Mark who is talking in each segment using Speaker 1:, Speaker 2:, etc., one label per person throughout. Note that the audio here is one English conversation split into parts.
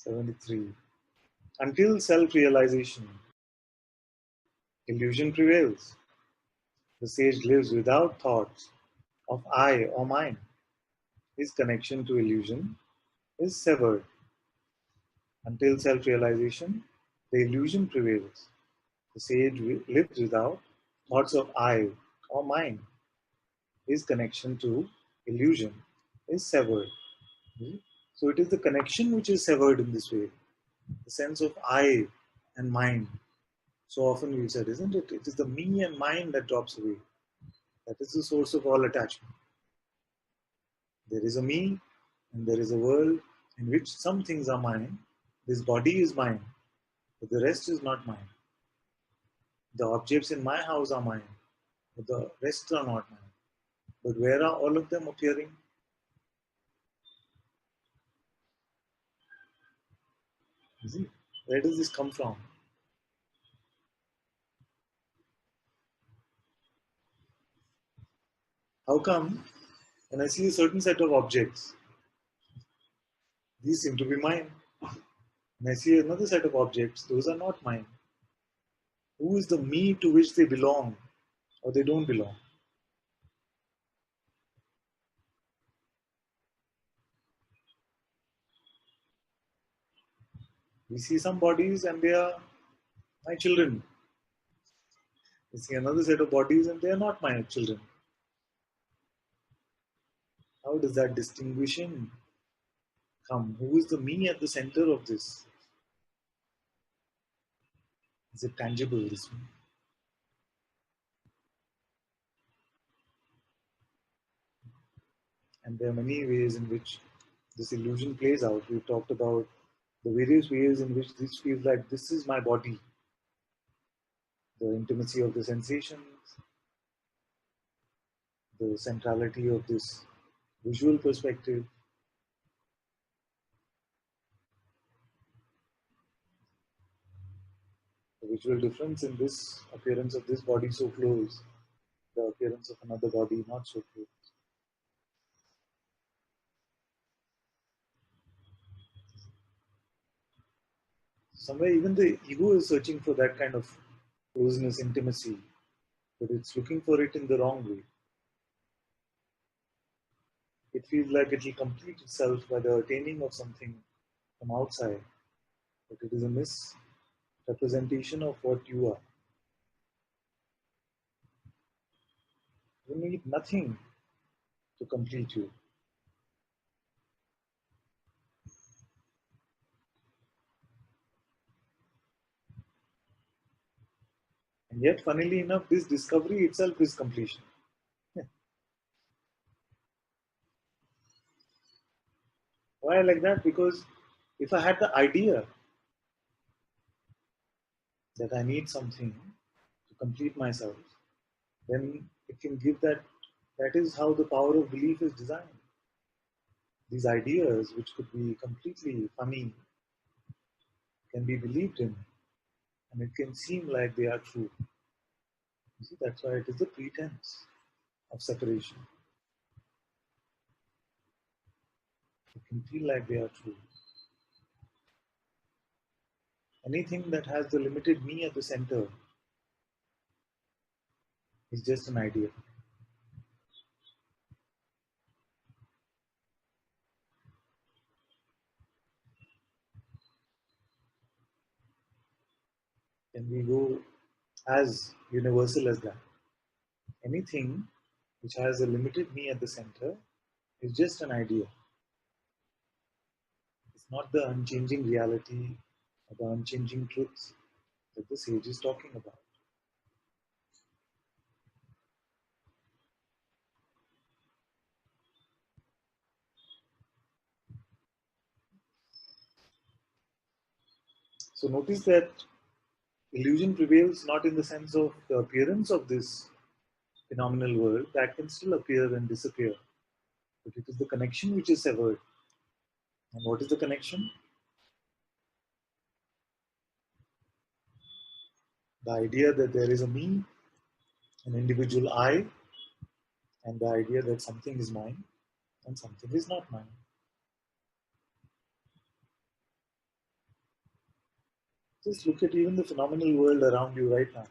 Speaker 1: 73. Until self-realization, illusion prevails. The sage lives without thoughts of I or mine. His connection to illusion is severed. Until self-realization, the illusion prevails. The sage lives without thoughts of I or mine. His connection to illusion is severed. So it is the connection which is severed in this way. The sense of I and mine. So often we said, isn't it? It is the me and mine that drops away. That is the source of all attachment. There is a me and there is a world in which some things are mine. This body is mine, but the rest is not mine. The objects in my house are mine, but the rest are not mine. But where are all of them appearing? You see, where does this come from? How come when I see a certain set of objects, these seem to be mine? When I see another set of objects, those are not mine. Who is the me to which they belong or they don't belong? We see some bodies and they are my children. We see another set of bodies and they are not my children. How does that distinguishing come? Who is the me at the center of this? Is it tangible, this me? And there are many ways in which this illusion plays out. We've talked about the various ways in which this feels like this is my body. The intimacy of the sensations, the centrality of this visual perspective, the visual difference in this appearance of this body so close, the appearance of another body not so close. Somewhere even the ego is searching for that kind of closeness, intimacy, but it's looking for it in the wrong way. It feels like it will complete itself by the attaining of something from outside, but it is a misrepresentation of what you are. You need nothing to complete you. And yet, funnily enough, this discovery itself is completion. Why like that? Because if I had the idea that I need something to complete myself, then it can give that. That is how the power of belief is designed. These ideas, which could be completely funny, can be believed in, and it can seem like they are true. You see, that's why it is the pretense of separation. It can feel like they are true. Anything that has the limited me at the center is just an idea. Can we go as universal as that? Anything which has a limited me at the center is just an idea. It's not the unchanging reality or the unchanging truth that the sage is talking about. So notice that illusion prevails not in the sense of the appearance of this phenomenal world that can still appear and disappear, but it is the connection which is severed. And what is the connection? The idea that there is a me, an individual I, and the idea that something is mine and something is not mine. Just look at even the phenomenal world around you right now.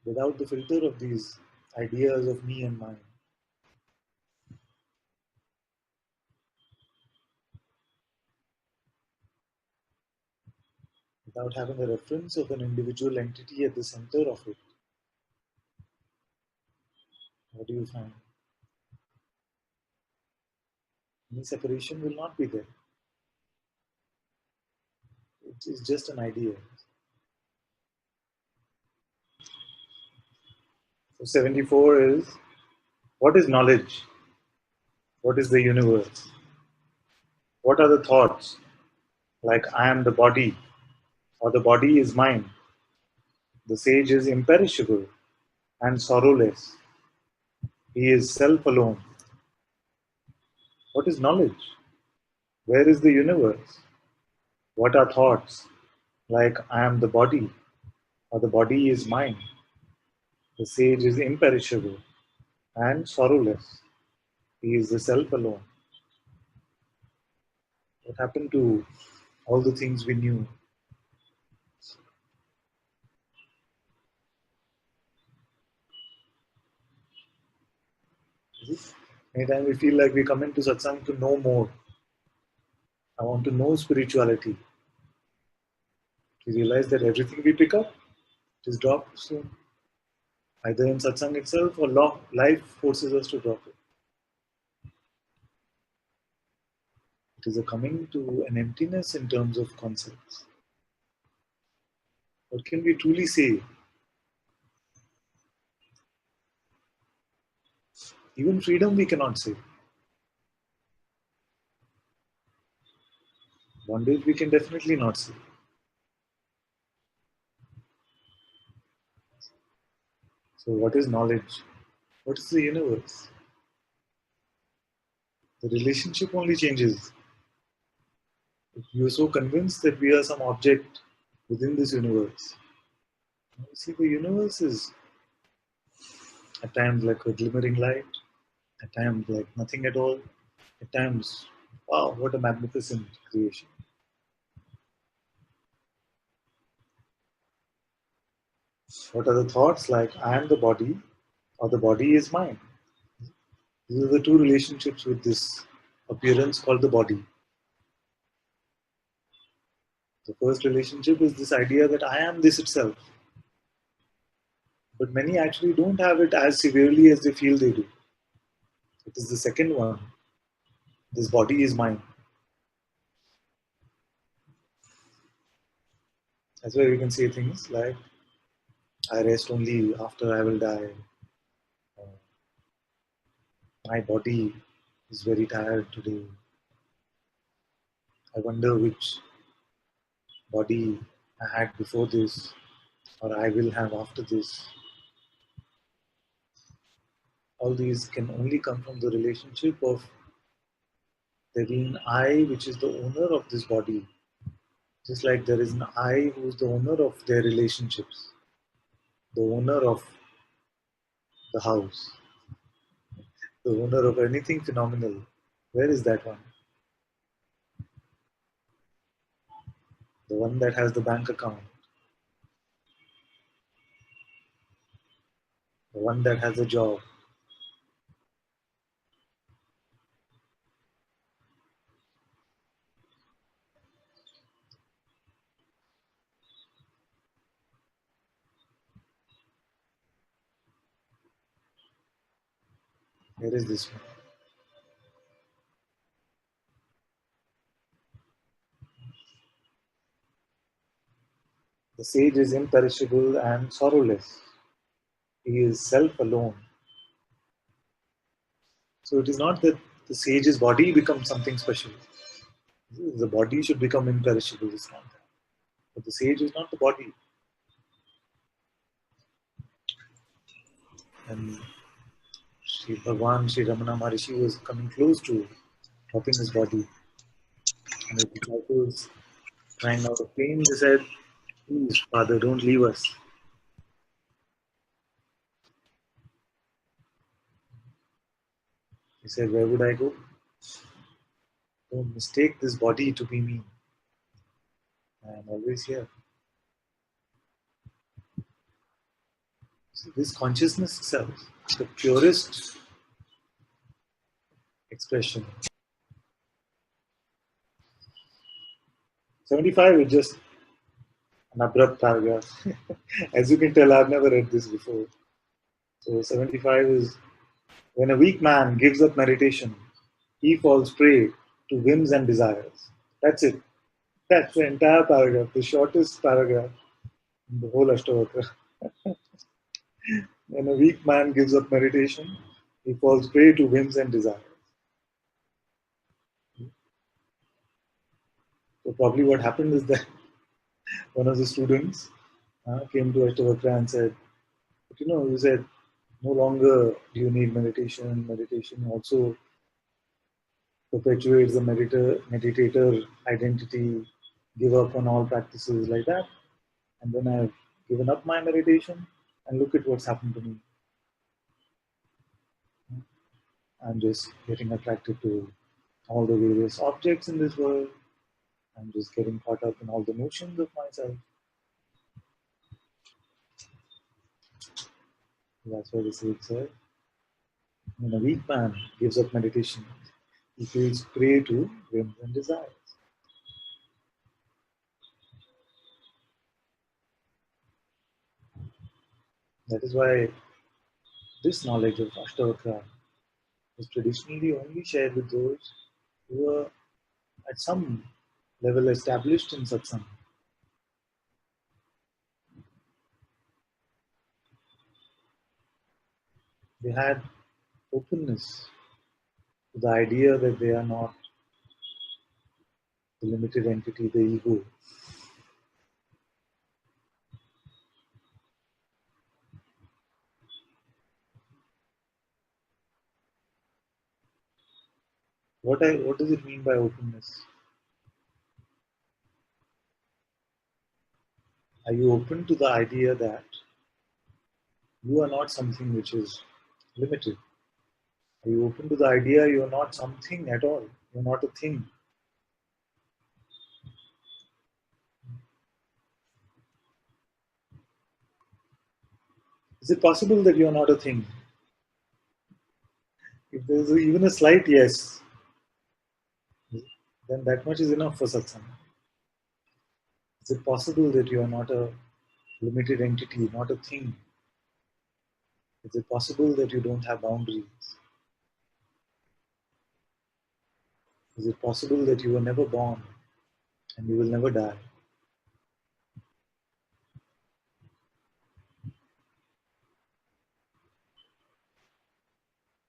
Speaker 1: Without the filter of these ideas of me and mine. Without having a reference of an individual entity at the center of it. What do you find? Any separation will not be there. It is just an idea. So 74 is, what is knowledge? What is the universe? What are the thoughts? Like I am the body, or the body is mine. The sage is imperishable and sorrowless. He is self alone. What is knowledge? Where is the universe? What are thoughts? Like I am the body, or the body is mine. The sage is imperishable and sorrowless. He is the self alone. What happened to all the things we knew? Anytime we feel like we come into satsang to know more, I want to know spirituality. We realize that everything we pick up is dropped soon. Either in satsang itself or life forces us to drop it. It is a coming to an emptiness in terms of concepts. What can we truly say? Even freedom we cannot say. Bondage we can definitely not say. So what is knowledge? What is the universe? The relationship only changes. If you are so convinced that we are some object within this universe, you see the universe is at times like a glimmering light, at times like nothing at all, at times, wow, what a magnificent creation. What are the thoughts like I am the body or the body is mine? These are the two relationships with this appearance called the body. The first relationship is this idea that I am this itself. But many actually don't have it as severely as they feel they do. It is the second one. This body is mine. That's why we can say things like, I rest only after I will die. Uh, My body is very tired today. I wonder which body I had before this or I will have after this. All these can only come from the relationship of there being I, which is the owner of this body. Just like there is an I who is the owner of their relationships, the owner of the house, the owner of anything phenomenal. Where is that one? The one that has the bank account, the one that has a job. Where is this one? The sage is imperishable and sorrowless. He is self alone. So it is not that the sage's body becomes something special. The body should become imperishable. It's not that. But the sage is not the body. And Sri Bhagwan, Sri Ramana Maharishi was coming close to dropping his body. And the disciples, crying out of pain, they said, please, Father, don't leave us. He said, where would I go? Don't mistake this body to be me. I am always here. So this consciousness itself, the purest expression. 75 is just an abrupt paragraph. As you can tell, I've never read this before. So 75 is when a weak man gives up meditation, he falls prey to whims and desires. That's it. That's the entire paragraph, the shortest paragraph in the whole Ashtavakra. When a weak man gives up meditation, he falls prey to whims and desires. So probably what happened is that one of the students came to Ashtavakra and said, but you said no longer do you need meditation. Meditation also perpetuates the meditator identity, give up on all practices like that. And then I've given up my meditation and look at what's happened to me. I'm just getting attracted to all the various objects in this world. I'm just getting caught up in all the notions of myself. That's why the sage said, when a weak man gives up meditation, he feels prey to whims and desires. That is why this knowledge of Ashtavakra is traditionally only shared with those who are at some level established in Satsang. They had openness to the idea that they are not the limited entity, the ego. What does it mean by openness? Are you open to the idea that you are not something which is limited? Are you open to the idea you are not something at all? You're not a thing. Is it possible that you're not a thing? If there's even a slight yes, then that much is enough for satsang. Is it possible that you are not a limited entity, not a thing? Is it possible that you don't have boundaries? Is it possible that you were never born and you will never die?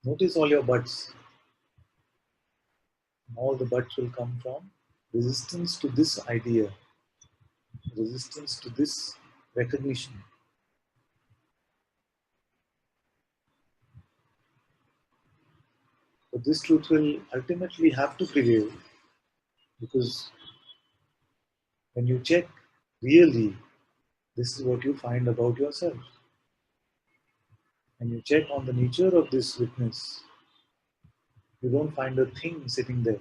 Speaker 1: Notice all your buts. All the buts will come from resistance to this idea, resistance to this recognition. But this truth will ultimately have to prevail because when you check really, this is what you find about yourself. When you check on the nature of this witness, you don't find a thing sitting there.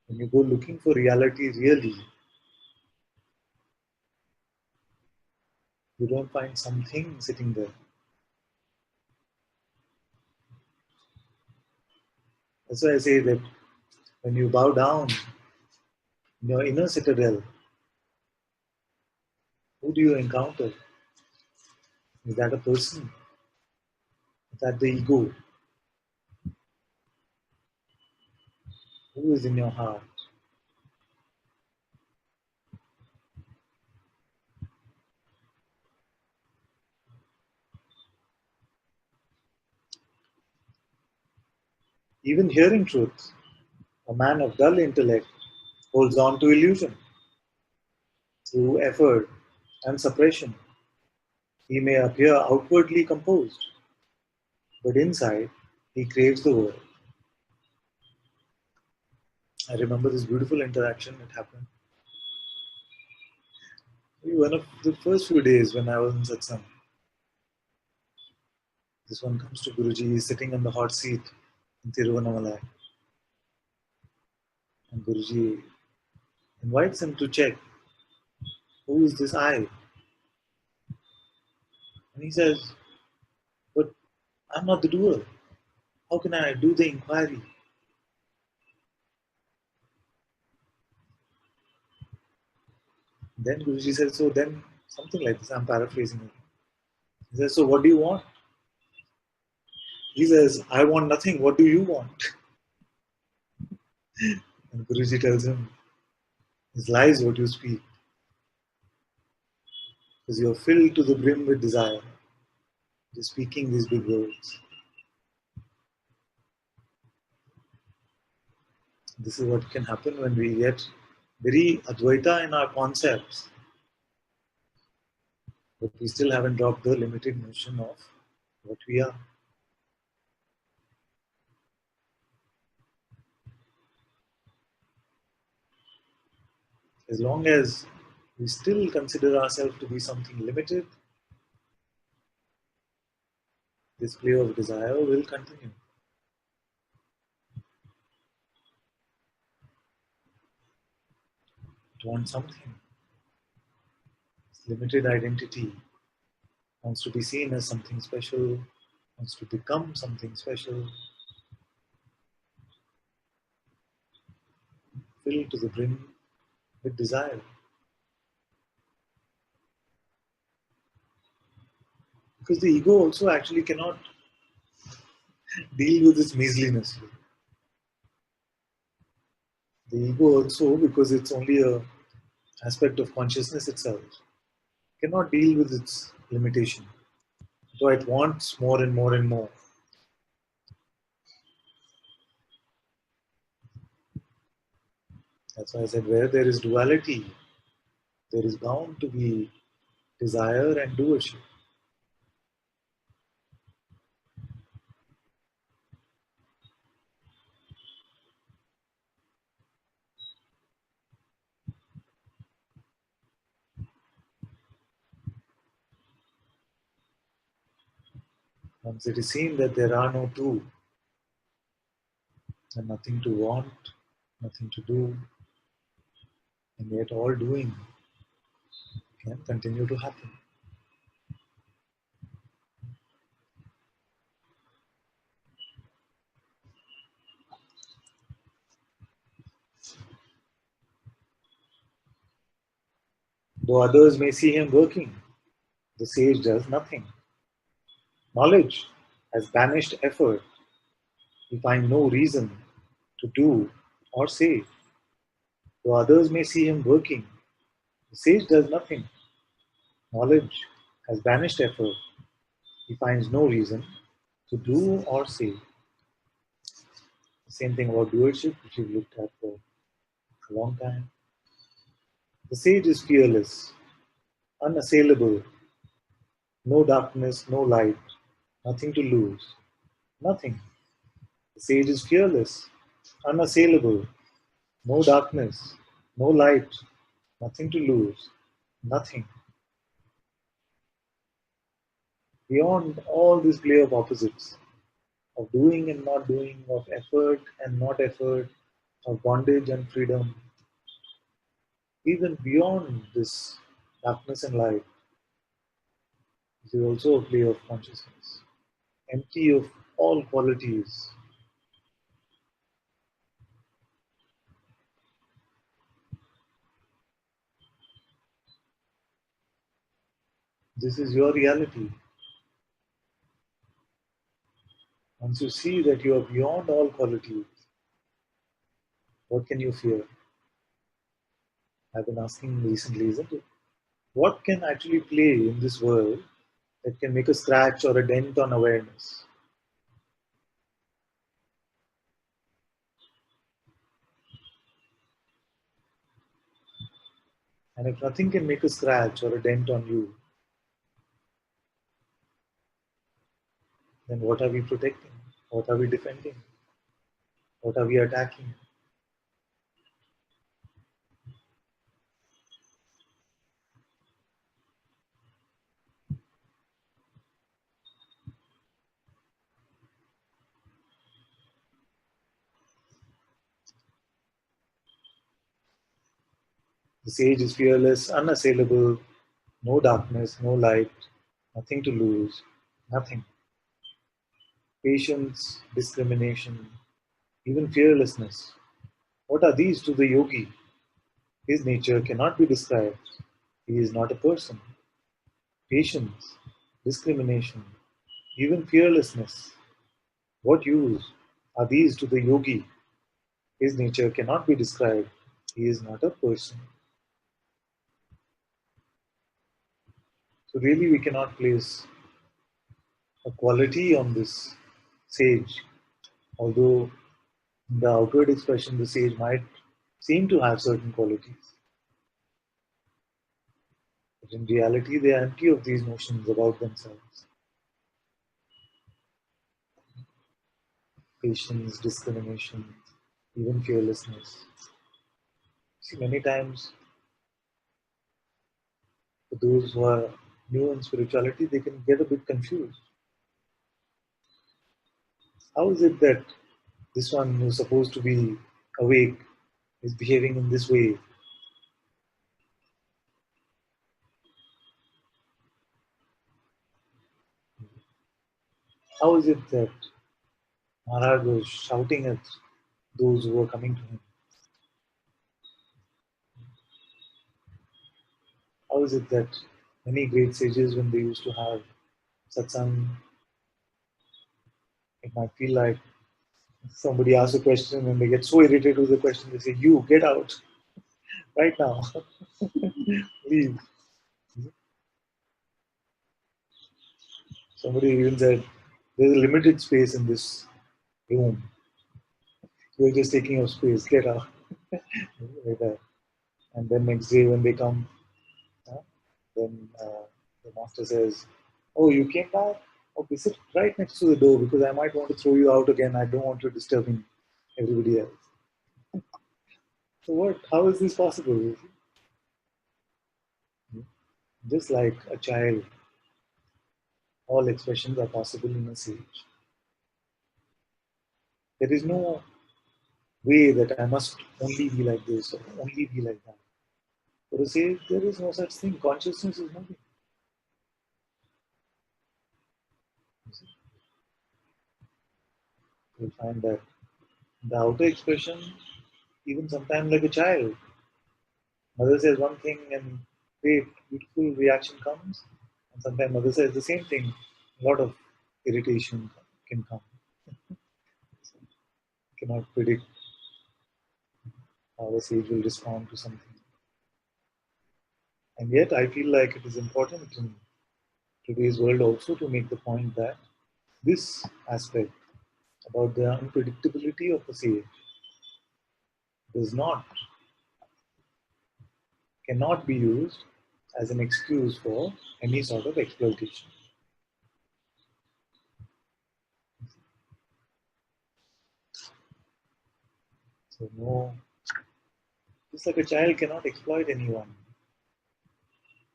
Speaker 1: When you go looking for reality really, you don't find something sitting there. That's why I say that when you bow down in your inner citadel, who do you encounter? Is that a person? Is that the ego? Who is in your heart? Even hearing truth, a man of dull intellect holds on to illusion through effort and suppression. He may appear outwardly composed, but inside he craves the world. I remember this beautiful interaction that happened. One of the first few days when I was in Satsang, this one comes to Guruji, he's sitting on the hot seat in Tiruvannamalai. And Guruji invites him to check who is this I? And he says, but I'm not the doer. How can I do the inquiry? Then Guruji says, so then something like this, I'm paraphrasing it. He says, so what do you want? He says, I want nothing. What do you want? And Guruji tells him, it's lies what you speak, because you're filled to the brim with desire. You're speaking these big words. This is what can happen when we get very Advaita in our concepts, but we still haven't dropped the limited notion of what we are. As long as we still consider ourselves to be something limited, this play of desire will continue. It wants something. Its limited identity wants to be seen as something special, wants to become something special, filled to the brim with desire. Because the ego also actually cannot deal with its measliness. The ego also, because it's only a aspect of consciousness itself, cannot deal with its limitation. So it wants more and more and more. That's why I said where there is duality, there is bound to be desire and doership. Once it is seen that there are no two, and nothing to want, nothing to do, and yet all doing can continue to happen. Though others may see him working, the sage does nothing. Knowledge has banished effort. We find no reason to do or say. Though others may see him working, the sage does nothing. Knowledge has banished effort. He finds no reason to do or say. The same thing about doership, which we've looked at for a long time. The sage is fearless, unassailable, no darkness, no light, nothing to lose, nothing. The sage is fearless, unassailable, no darkness, no light, nothing to lose, nothing. Beyond all this play of opposites, of doing and not doing, of effort and not effort, of bondage and freedom, even beyond this darkness and light, this is also a play of consciousness, empty of all qualities. This is your reality. Once you see that you are beyond all qualities, what can you fear? I've been asking recently, isn't it? What can actually play in this world that can make a scratch or a dent on awareness? And if nothing can make a scratch or a dent on you, then what are we protecting? What are we defending? What are we attacking? The sage is fearless, unassailable, no darkness, no light, nothing to lose, nothing. Patience, discrimination, even fearlessness. What are these to the yogi? His nature cannot be described. He is not a person. Patience, discrimination, even fearlessness. What use are these to the yogi? His nature cannot be described. He is not a person. So really we cannot place a quality on this sage, although in the outward expression the sage might seem to have certain qualities. But in reality they are empty of these notions about themselves. Patience, discrimination, even fearlessness. See, many times for those who are new in spirituality, they can get a bit confused. How is it that this one who's supposed to be awake is behaving in this way? How is it that Maharaj was shouting at those who were coming to him? How is it that many great sages, when they used to have satsang, it might feel like somebody asks a question and they get so irritated with the question, they say, "You get out right now, leave." Somebody even said, "There's a limited space in this room. You're just taking up space. Get out." Like that. And then next day when they come, uh, then the master says, "Oh, you came back? Okay, sit right next to the door because I might want to throw you out again. I don't want you disturbing everybody else." So what? How is this possible? Just like a child, all expressions are possible in a sage. There is no way that I must only be like this or only be like that. For a sage, there is no such thing. Consciousness is nothing. You'll find that the outer expression, even sometimes like a child, mother says one thing and great, beautiful reaction comes, and sometimes mother says the same thing, a lot of irritation can come. So you cannot predict how a sage will respond to something. And yet, I feel like it is important in today's world also to make the point that this aspect about the unpredictability of the sage does not, cannot be used as an excuse for any sort of exploitation. So no, just like a child cannot exploit anyone,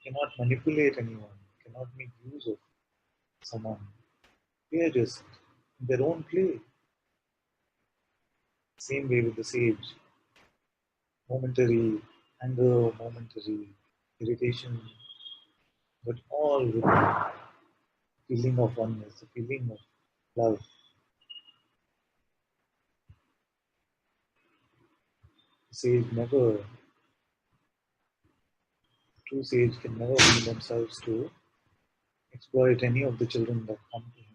Speaker 1: cannot manipulate anyone, cannot make use of someone. They are just in their own play. Same way with the sage. Momentary anger, momentary irritation, but all with a feeling of oneness, a feeling of love. The sage never, true sage can never bring themselves to exploit any of the children that come to him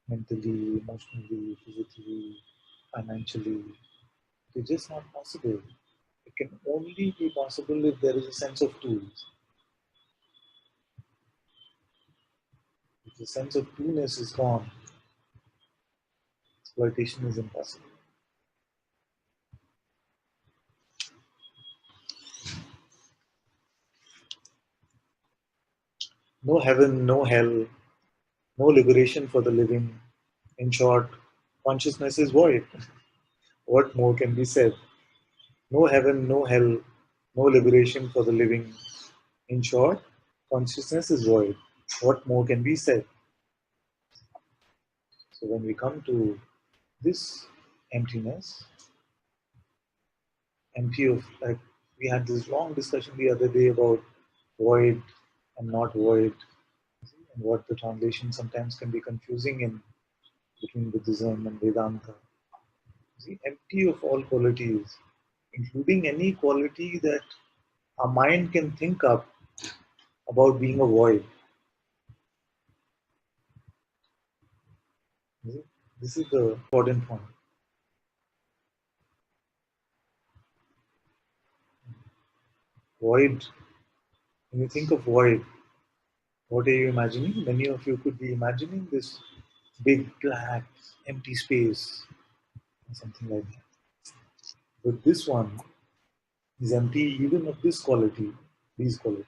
Speaker 1: mentally, emotionally, physically, financially. It's just not possible. It can only be possible if there is a sense of tools. If the sense of two-ness is gone, exploitation is impossible. No heaven, no hell, no liberation for the living. In short, consciousness is void. What more can be said? No heaven, no hell, no liberation for the living. In short, consciousness is void. What more can be said? So when we come to this emptiness, empty of, like, we had this long discussion the other day about void and not void, and what the translation sometimes can be confusing in between Buddhism and Vedanta. See, empty of all qualities, including any quality that our mind can think up about being a void. See, this is the important point. Void, when you think of void, what are you imagining? Many of you could be imagining this big, black, empty space or something like that. But this one is empty even of this quality, these qualities.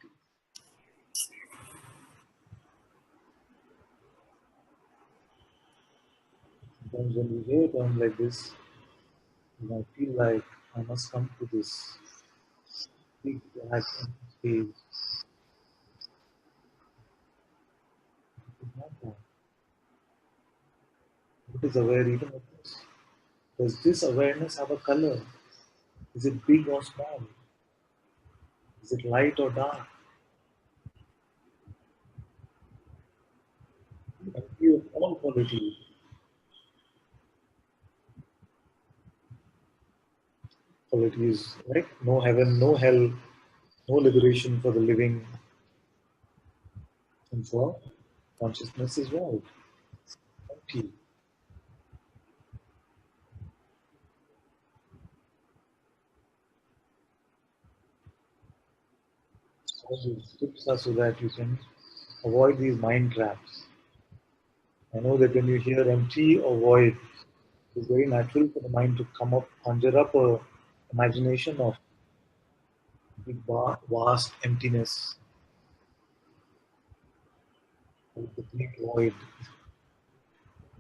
Speaker 1: Sometimes when we hear a term like this, you might feel like I must come to this big, black, empty space. It's not that. It is aware even of this. Does this awareness have a color? Is it big or small? Is it light or dark? Empty of all qualities. Qualities like no heaven, no hell, no liberation for the living, and for consciousness as well. Empty. All these tips are so that you can avoid these mind traps. I know that when you hear empty or void, it's very natural for the mind to come up, conjure up a imagination of big, vast emptiness, of the complete void.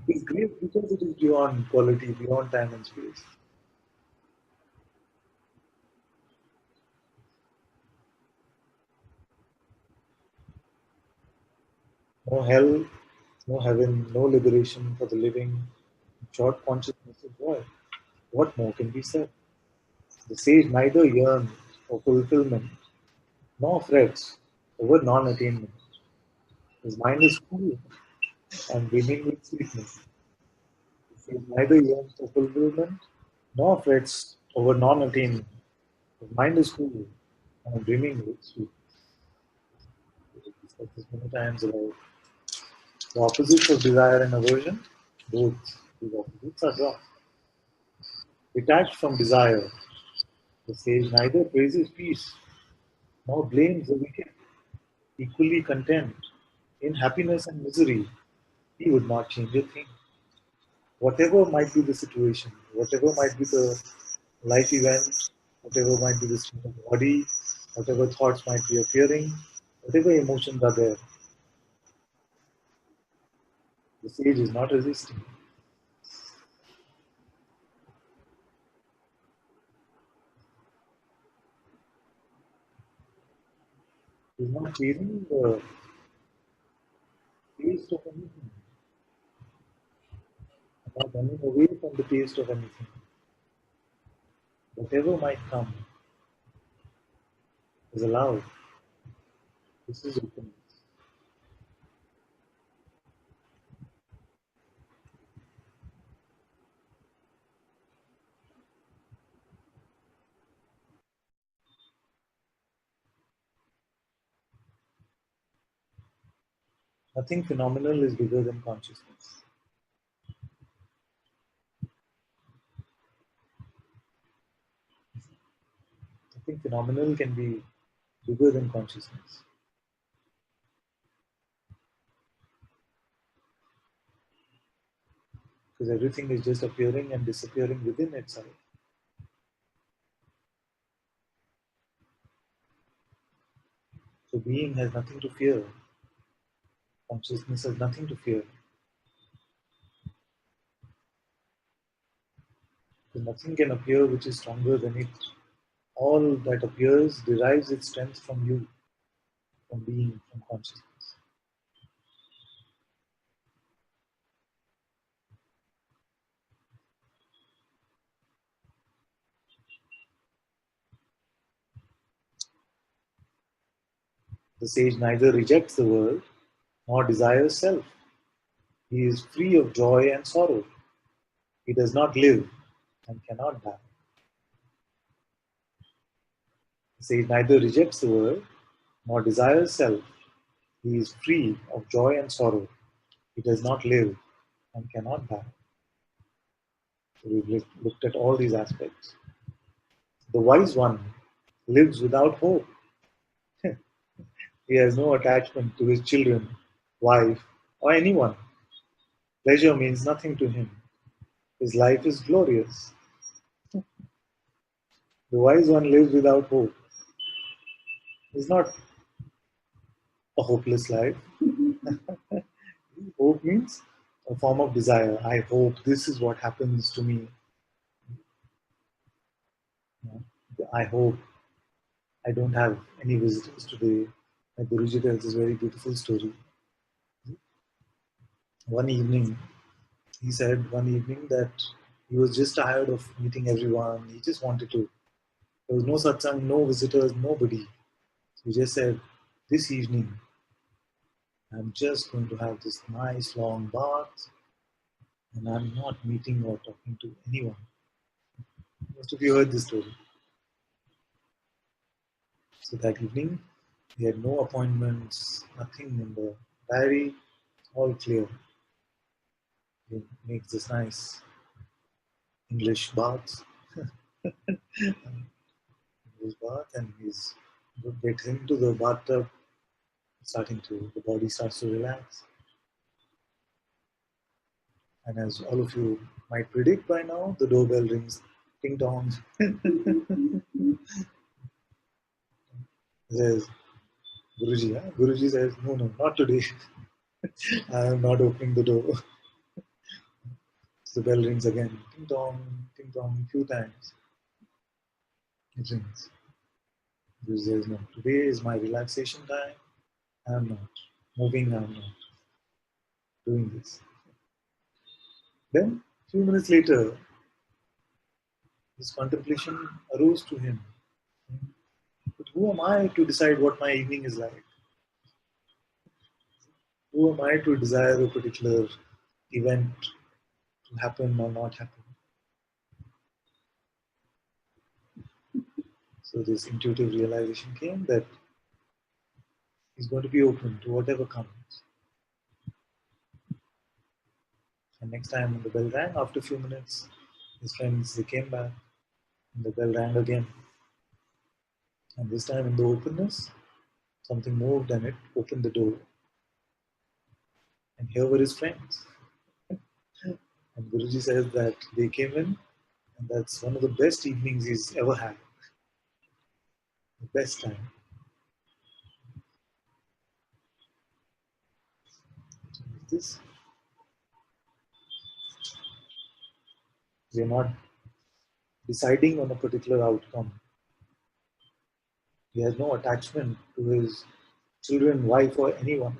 Speaker 1: It's great because it is beyond quality, beyond time and space. No hell, no heaven, no liberation for the living. Short consciousness is void. What more can be said? The sage neither yearns for fulfillment nor frets over non-attainment. His mind is cool and brimming with sweetness. The sage neither yearns for fulfillment nor frets over non-attainment. His mind is cool and brimming with sweetness. We discussed this many times about the opposites of desire and aversion. Both these opposites are dropped. Detached from desire, the sage neither praises peace nor blames the wicked. Equally content in happiness and misery, he would not change a thing. Whatever might be the situation, whatever might be the life event, whatever might be the state of the body, whatever thoughts might be appearing, whatever emotions are there, the sage is not resisting. He is not chasing the taste of anything, not running away from the taste of anything. Whatever might come is allowed. This is openness. Nothing phenomenal is bigger than consciousness. Nothing phenomenal can be bigger than consciousness. Because everything is just appearing and disappearing within itself. So being has nothing to fear. Consciousness has nothing to fear. Because nothing can appear which is stronger than it. All that appears derives its strength from you, from being, from consciousness. The sage neither rejects the world nor desires self. He is free of joy and sorrow. He does not live and cannot die. The sage neither rejects the world nor desires self. He is free of joy and sorrow. He does not live and cannot die. So we've looked at all these aspects. The wise one lives without hope. He has no attachment to his children, wife, or anyone. Pleasure means nothing to him. His life is glorious. The wise one lives without hope. It's not a hopeless life. Hope means a form of desire. I hope this is what happens to me. I hope I don't have any visitors today. My Guruji tells this very beautiful story. One evening, he said one evening that he was just tired of meeting everyone. He just wanted to. There was no satsang, no visitors, nobody. So he just said, this evening, I'm just going to have this nice long bath and I'm not meeting or talking to anyone. Most of you heard this story. So that evening, he had no appointments, nothing in the diary, all clear. He makes this nice English bath, English bath, and he's gets into the bathtub, the body starts to relax. And as all of you might predict by now, the doorbell rings, ding dong. Says, Guruji, huh? Guruji says, no, no, not today. I am not opening the door. So the bell rings again, ding dong, a few times. It rings. Guruji says, no, today is my relaxation time. I am not moving, I am not doing this. Then, a few minutes later, this contemplation arose to him. But who am I to decide what my evening is like? Who am I to desire a particular event to happen or not happen? So this intuitive realization came that he's going to be open to whatever comes. And next time when the bell rang, after a few minutes, his friends, they came back and the bell rang again. And this time in the openness, something moved and it opened the door. And here were his friends. And Guruji says that they came in and that's one of the best evenings he's ever had. The best time. This, we are not deciding on a particular outcome. He has no attachment to his children, wife, or anyone.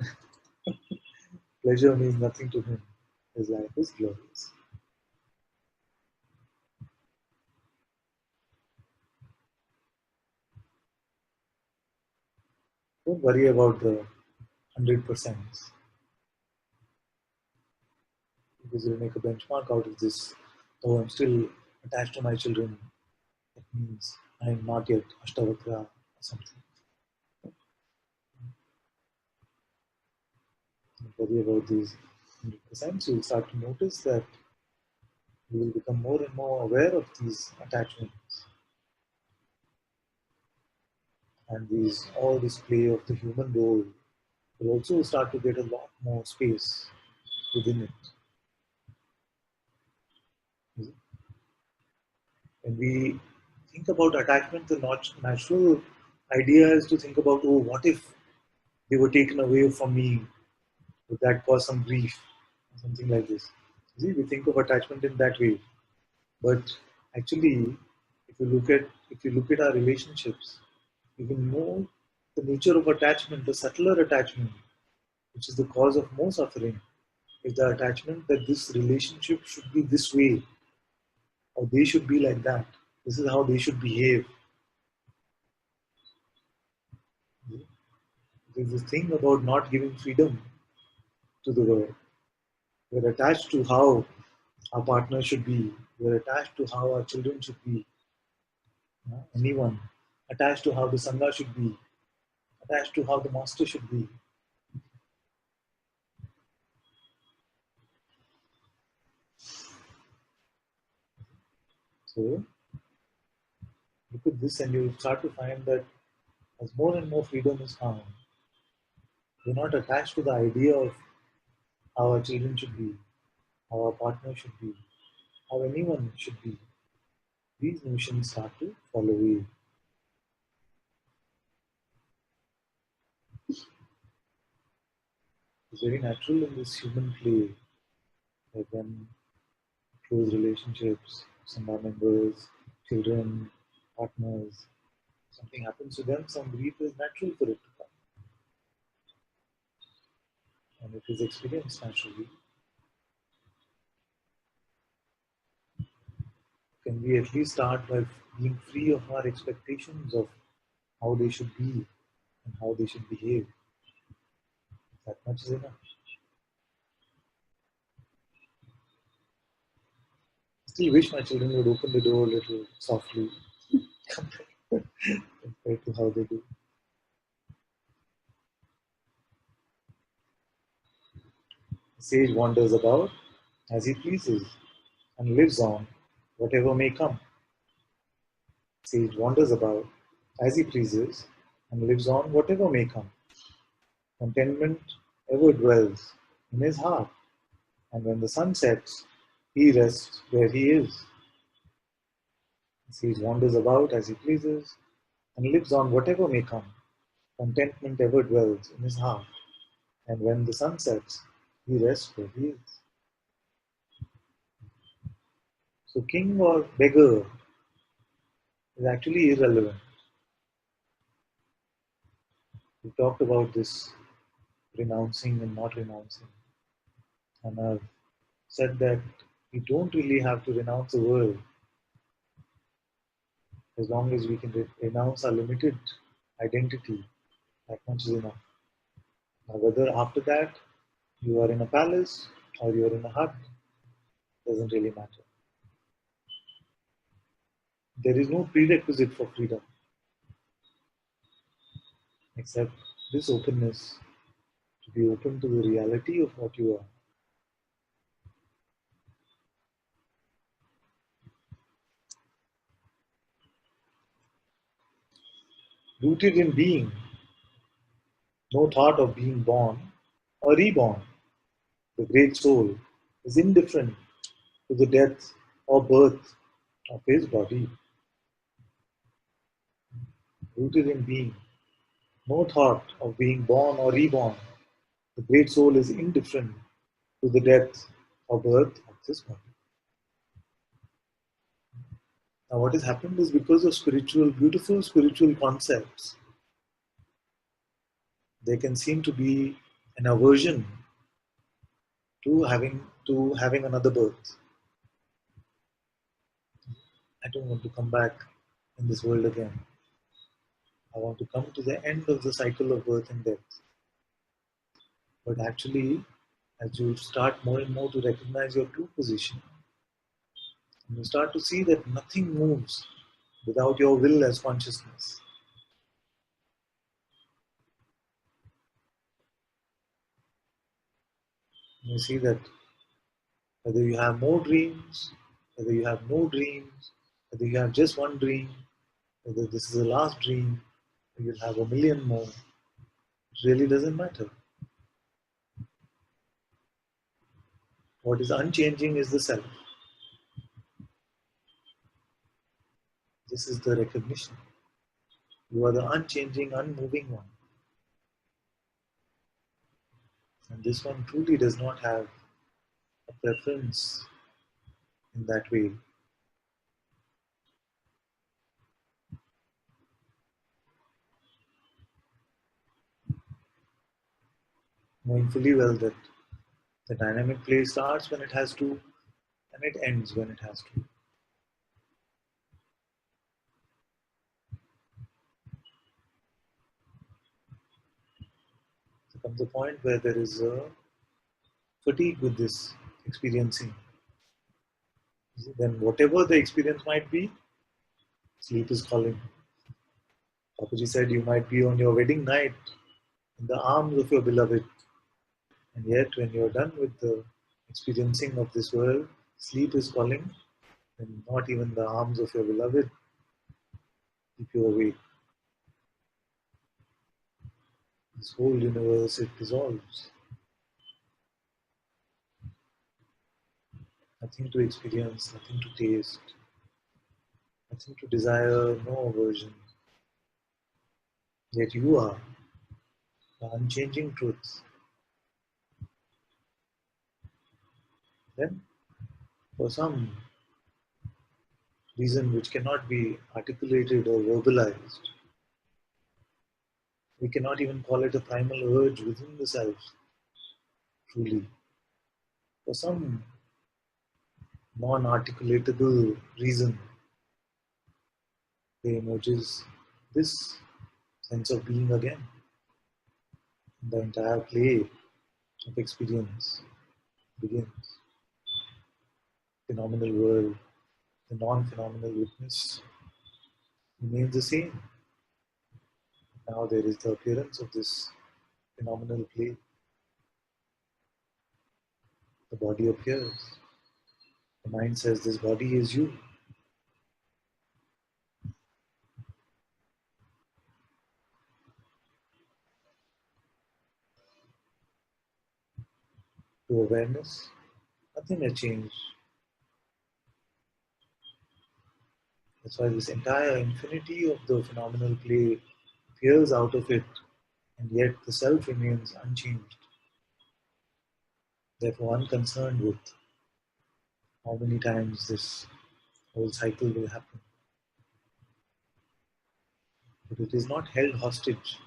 Speaker 1: Pleasure means nothing to him. His life is glorious. Don't worry about the 100%, because you'll make a benchmark out of this. Oh, I'm still attached to my children. That means I'm not yet Ashtavakra or something. Don't worry about these 100%. So you'll start to notice that you will become more and more aware of these attachments and all this play of the human role will also start to get a lot more space within it. When we think about attachment, the natural idea is to think about, oh, what if they were taken away from me? Would that cause some grief? Or something like this. See, we think of attachment in that way. But actually, if you look at our relationships, you will know the nature of attachment, the subtler attachment, which is the cause of more suffering, is the attachment that this relationship should be this way, or they should be like that. This is how they should behave. There's this thing about not giving freedom to the world. We're attached to how our partner should be. We're attached to how our children should be. Anyone attached to how the Sangha should be, attached to how the master should be. So look at this and you start to find that as more and more freedom is found, we're not attached to the idea of how our children should be, how our partner should be, how anyone should be. These notions start to fall away. It's very natural in this human play that when close relationships, Sangha members, children, partners, something happens to them, some grief is natural for it to come. And it is experienced naturally. Can we at least start by being free of our expectations of how they should be and how they should behave? That much is enough. I still wish my children would open the door a little softly compared to how they do. The sage wanders about as he pleases and lives on whatever may come. The sage wanders about as he pleases and lives on whatever may come. Contentment ever dwells in his heart, and when the sun sets, he rests where he is. The sage wanders about as he pleases and lives on whatever may come. Contentment ever dwells in his heart, and when the sun sets, he rests where he is. So, king or beggar is actually irrelevant. We talked about this renouncing and not renouncing, and I've said that we don't really have to renounce the world as long as we can renounce our limited identity. That much is enough. Now, whether after that you are in a palace or you are in a hut doesn't really matter. There is no prerequisite for freedom except this openness to be open to the reality of what you are. Rooted in being, no thought of being born or reborn. The great soul is indifferent to the death or birth of his body. Rooted in being, no thought of being born or reborn. The great soul is indifferent to the death or birth of this body. Now, what has happened is because of beautiful spiritual concepts, there can seem to be an aversion to having another birth. I don't want to come back in this world again. I want to come to the end of the cycle of birth and death. But actually, as you start more and more to recognize your true position, and you start to see that nothing moves without your will as consciousness. You see that whether you have more dreams, whether you have no dreams, whether you have just one dream, whether this is the last dream, or you'll have a million more, it really doesn't matter. What is unchanging is the self. This is the recognition. You are the unchanging, unmoving one. And this one truly does not have a preference in that way. Knowing fully well that the dynamic play starts when it has to and it ends when it has to. comes a point where there is a fatigue with this experiencing. Then whatever the experience might be, sleep is calling. Papaji said you might be on your wedding night in the arms of your beloved, and yet when you're done with the experiencing of this world, sleep is calling, and not even the arms of your beloved keep you awake. This whole universe, it dissolves. Nothing to experience, nothing to taste, nothing to desire, no aversion. Yet you are the unchanging truth. Then, for some reason which cannot be articulated or verbalized, we cannot even call it a primal urge within the self, truly. For some non-articulatable reason, there emerges this sense of being again. The entire play of experience begins. Phenomenal world, the non-phenomenal witness remains the same. Now there is the appearance of this phenomenal play. The body appears. The mind says, this body is you. To awareness, nothing has changed. That's why this entire infinity of the phenomenal play appears out of it, and yet the self remains unchanged. Therefore, unconcerned with how many times this whole cycle will happen. But it is not held hostage.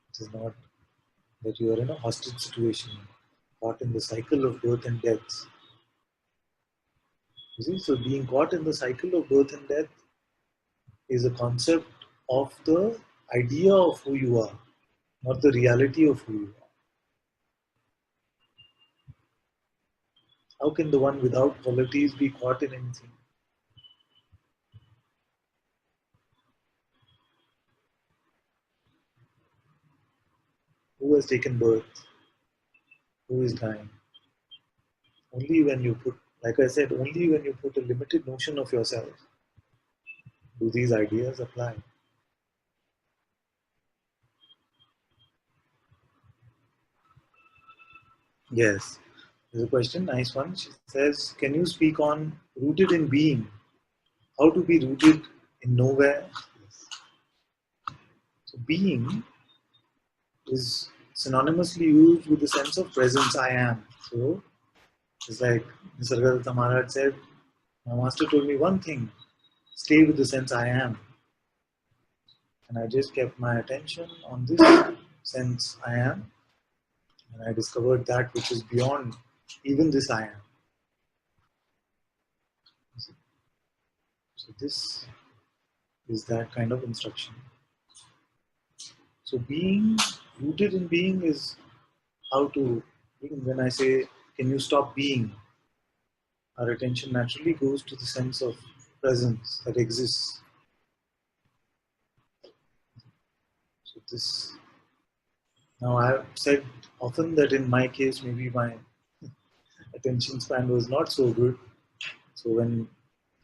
Speaker 1: It is not that you are in a hostage situation, caught in the cycle of birth and death. You see, so being caught in the cycle of birth and death is a concept of the idea of who you are, not the reality of who you are. How can the one without qualities be caught in anything? Who has taken birth? Who is dying? Only when you put, like I said, only when you put a limited notion of yourself do these ideas apply. Yes. There's a question, nice one. She says, can you speak on rooted in being? How to be rooted in nowhere? Yes. So being is synonymously used with the sense of presence, I am. So it's like Nisargadatta Maharaj said, my master told me one thing, stay with the sense I am. And I just kept my attention on this sense I am. And I discovered that which is beyond even this I am. So this is that kind of instruction. So being rooted in being is how to, when I say, can you stop being? Our attention naturally goes to the sense of presence that exists. So this, now I've said often that in my case, maybe my attention span was not so good. So when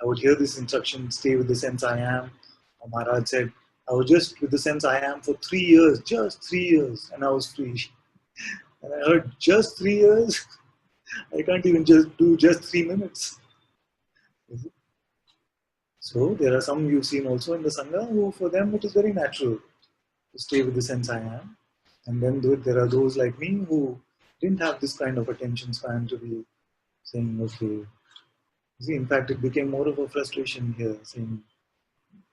Speaker 1: I would hear this instruction, stay with the sense I am, or Maharaj said, I was just with the sense I am for 3 years, just 3 years, and I was free. And I heard, just 3 years? I can't even just do just 3 minutes. So there are some you've seen also in the Sangha who for them it is very natural to stay with the sense I am. And then there are those like me who didn't have this kind of attention span to be saying, okay. See, in fact, it became more of a frustration here, saying,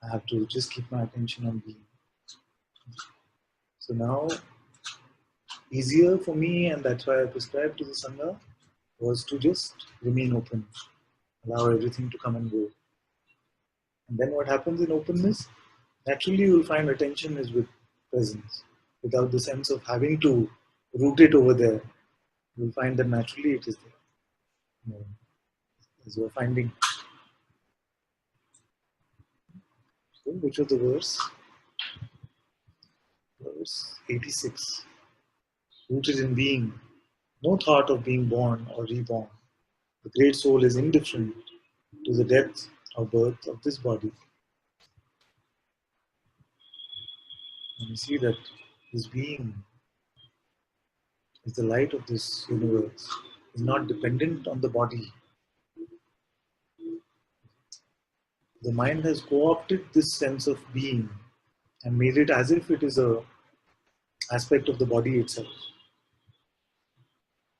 Speaker 1: I have to just keep my attention on being. So now, easier for me, and that's why I prescribed to the Sangha, was to just remain open, allow everything to come and go. And then what happens in openness? Naturally, you will find attention is with presence, without the sense of having to root it over there. You will find that naturally it is there. As you are finding. So, which was the verse? Verse 86. Rooted in being, no thought of being born or reborn. The great soul is indifferent to the death or birth of this body. And you see that this being is the light of this universe, is not dependent on the body. The mind has co-opted this sense of being and made it as if it is a aspect of the body itself.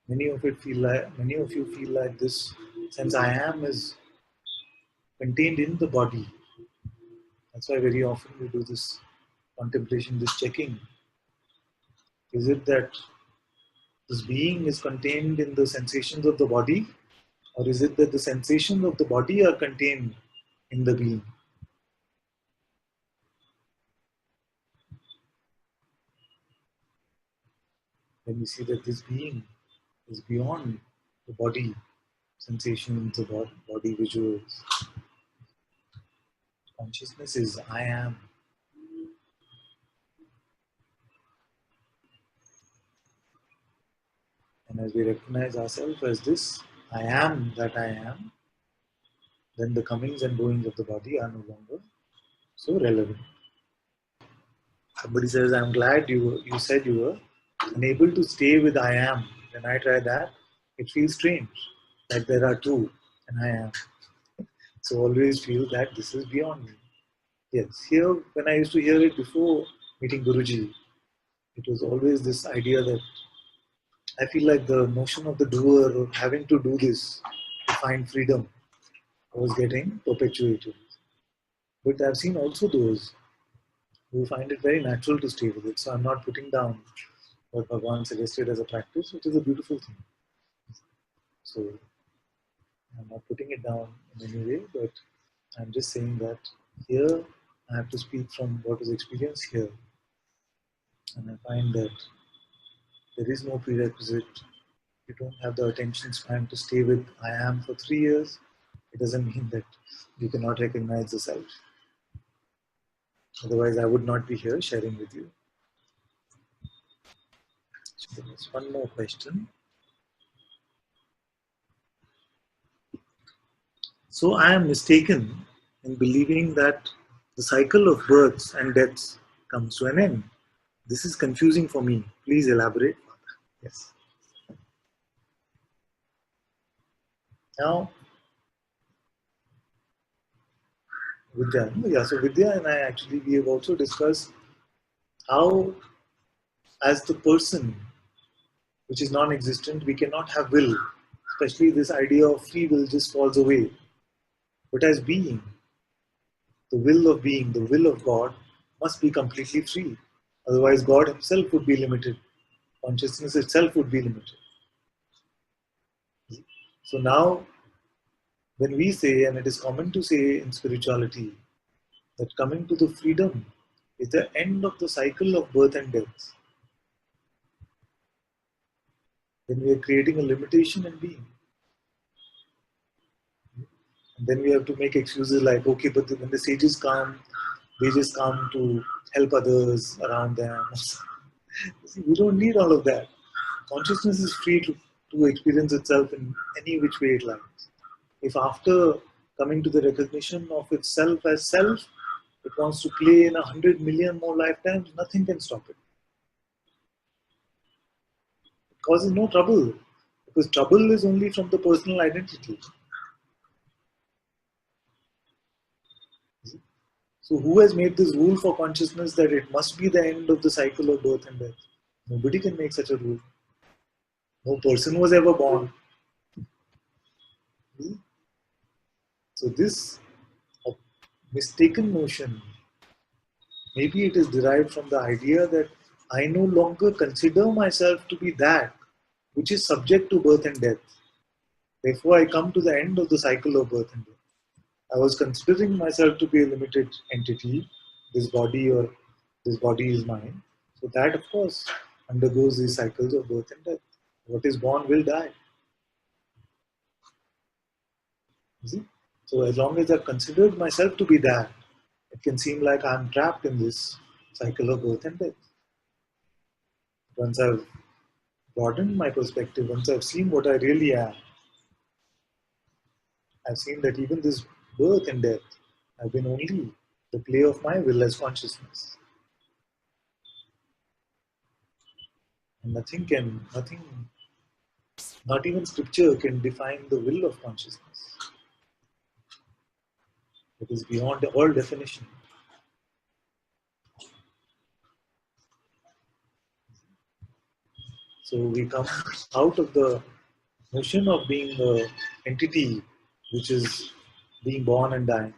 Speaker 1: Many of you feel like this sense I am is contained in the body. That's why very often we do this contemplation, this checking. Is it that this being is contained in the sensations of the body, or is it that the sensations of the body are contained in the being? Then we see that this being is beyond the body sensations, the body visuals. Consciousness is I am. And as we recognize ourselves as this I am that I am, then the comings and goings of the body are no longer so relevant. Somebody says, I'm glad you said you were unable to stay with I am. When I try that, it feels strange, like there are two and I am. So always feel that this is beyond me. Yes, here when I used to hear it before meeting Guruji, it was always this idea that I feel like the notion of the doer of having to do this to find freedom was getting perpetuated. But I've seen also those who find it very natural to stay with it. So I'm not putting down what Bhagavan suggested as a practice, which is a beautiful thing. So I'm not putting it down in any way, but I'm just saying that here I have to speak from what is experienced here. And I find that there is no prerequisite. You don't have the attention span to stay with I am for 3 years. It doesn't mean that you cannot recognize the self. Otherwise, I would not be here sharing with you. So there's one more question. So I am mistaken in believing that the cycle of births and deaths comes to an end. This is confusing for me. Please elaborate. Yes. Now, Vidya. So Vidya and I actually, we have also discussed how, as the person which is non-existent, we cannot have will. Especially this idea of free will just falls away. But as being, the will of being, the will of God, must be completely free. Otherwise, God himself would be limited. Consciousness itself would be limited. So now, when we say, and it is common to say in spirituality, that coming to the freedom is the end of the cycle of birth and death, then we are creating a limitation in being. And then we have to make excuses like, okay, but when the sages come, they just come to help others around them. We don't need all of that. Consciousness is free to experience itself in any which way it likes. If after coming to the recognition of itself as self, it wants to play in 100 million more lifetimes, nothing can stop it. It causes no trouble, because trouble is only from the personal identity. So who has made this rule for consciousness that it must be the end of the cycle of birth and death? Nobody can make such a rule. No person was ever born. So this mistaken notion, maybe it is derived from the idea that I no longer consider myself to be that which is subject to birth and death. Therefore, I come to the end of the cycle of birth and death. I was considering myself to be a limited entity, this body or this body is mine. So that, of course, undergoes these cycles of birth and death. What is born will die. You see? So as long as I've considered myself to be that, it can seem like I'm trapped in this cycle of birth and death. Once I've broadened my perspective, once I've seen what I really am, I've seen that even this birth and death have been only the play of my will as consciousness. And nothing, not even scripture can define the will of consciousness. It is beyond all definition. So we come out of the notion of being an entity which is being born and dying.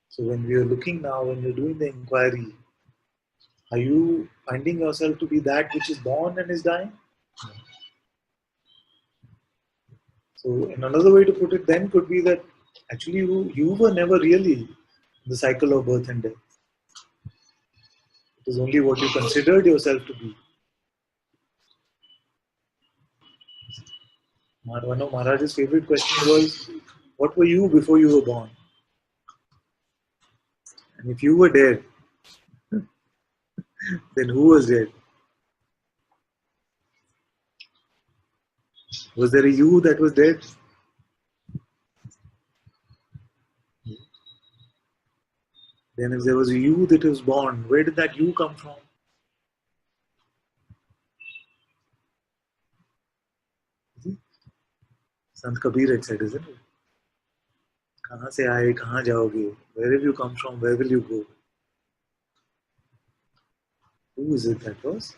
Speaker 1: So when we are looking now, when you're doing the inquiry, are you finding yourself to be that which is born and is dying? So in another way to put it then could be that actually you were never really the cycle of birth and death. It is only what you considered yourself to be. One of Maharaj's favorite questions was, what were you before you were born? And if you were dead, then who was dead? Was there a you that was dead? Then if there was a you that was born, where did that you come from? Sant Kabir had said, isn't it? कहाँ से आए, कहाँ जाओगे? Where have you come from? Where will you go? Who is it that was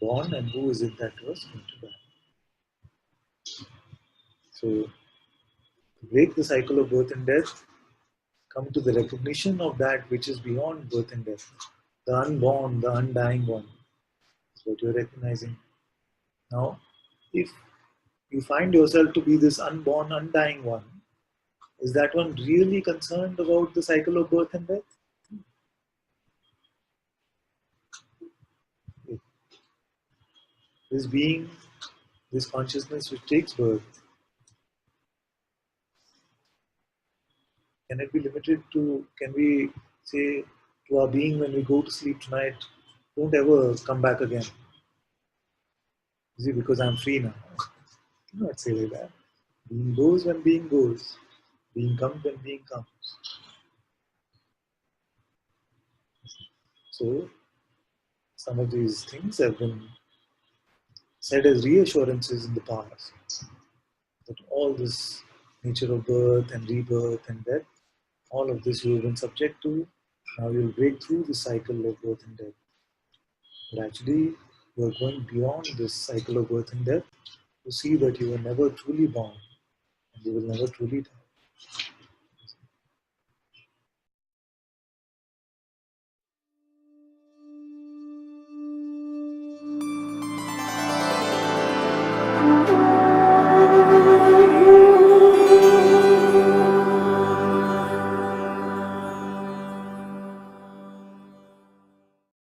Speaker 1: born and who is it that was going to die? So, to break the cycle of birth and death, come to the recognition of that which is beyond birth and death. The unborn, the undying one is what you're recognizing. Now, if you find yourself to be this unborn, undying one, is that one really concerned about the cycle of birth and death? This being, this consciousness which takes birth, can it be limited to, can we say to our being when we go to sleep tonight, don't ever come back again? See, because I'm free now. I cannot say like that. Being goes when being goes. Being comes when being comes. So, some of these things have been said as reassurances in the past. That all this nature of birth and rebirth and death, all of this you've been subject to. Now you'll break through the cycle of birth and death. But actually, you're going beyond this cycle of birth and death to see that you were never truly born and you will never truly die.